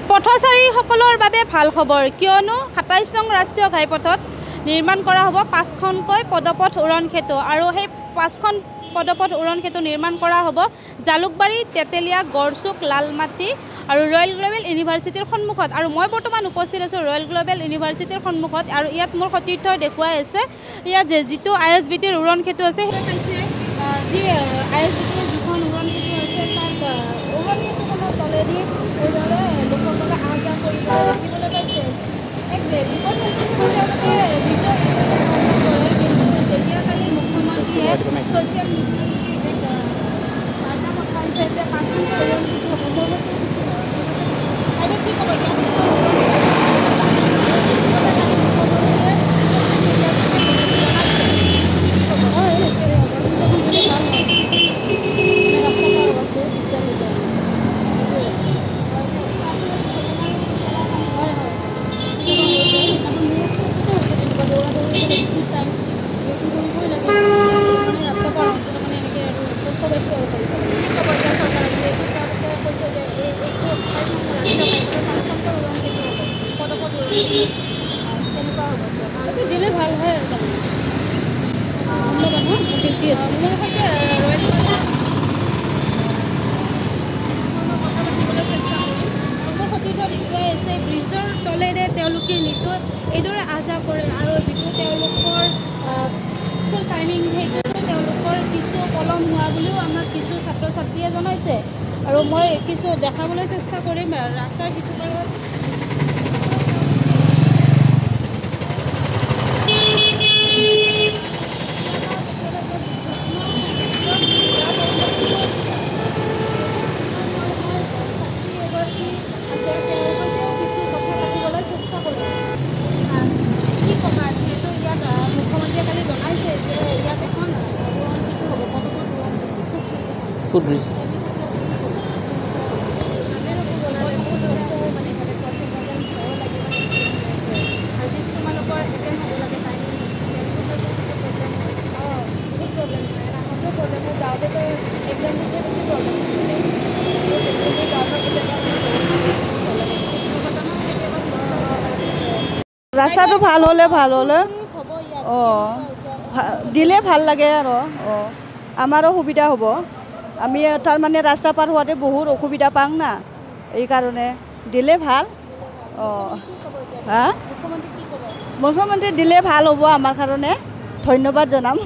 পথচাৰীসকলৰ বাবে ভাল খবৰ কিয়নো ২৭ নং ৰাষ্ট্ৰীয় ঘাইপথত নিৰ্মাণ কৰা হ'ব ৫খনকৈ পদপথ উৰণ সেতু আৰু সেই ৫খন পদপথ উৰণ সেতু নিৰ্মাণ কৰা হ'ব জালুকবাৰী তেতেলীয়া গড়চুক লালমাটি আৰু ৰয়েল গ্লোবেল ইউনিভাৰ্চিটিৰ সন্মুখত আৰু মই বৰ্তমান উপস্থিত আছোঁ ৰয়েল গ্লোবেল ইউনিভাৰ্চিটিৰ সন্মুখত আৰু ইয়াত মোৰ সতীৰ্থই দেখুৱাই আছে ইয়াত যিটো ISBTৰ উৰণ সেতু আছে সেই পাইছে যি ISBTৰ যিখন উৰণ সেতু আছে তাত উৰণ সেতুখনৰ তলেদি এইদৰে লোকসকলে আহ যাহ কৰিবলৈ দেখিবলৈ পাইছে এক বিপদ যেতিয়া কালি মুখ্যমন্ত্ৰীয়ে ছ'চিয়েল মিডিয়াত বাৰ্তা পঠাইছে যে ৫খনকৈ উৰণ সেতু হ'ব বাইদেউ কি ক'ব দিলে ভাল হয় ব্ৰিজৰ তলেৰে তেওঁলোকে নিতৌ এইদৰে আহ যাহ কৰে আৰু যিটো তেওঁলোকৰ স্কুল টাইমিং সেইটো তেওঁলোকৰ কিছু পলম হোৱা বুলিও আমাক কিছু ছাত্ৰ ছাত্ৰীয়ে জনাইছে আৰু মই কিছু দেখাবলৈ চেষ্টা কৰিম ৰাস্তাৰ সিটো পাৰত ফুটব্ৰিজ ৰাস্তাটো ভাল হ'লে দিলে ভাল লাগে আৰু আমাৰো সুবিধা হ'ব আমি তাৰমানে ৰাস্তা পাৰ হোৱাতে বহুত অসুবিধা পাওঁ না এইকাৰণে দিলে ভাল মুখ্যমন্ত্ৰী দিলে ভাল হ'ব আমাৰ কাৰণে ধন্যবাদ জনাম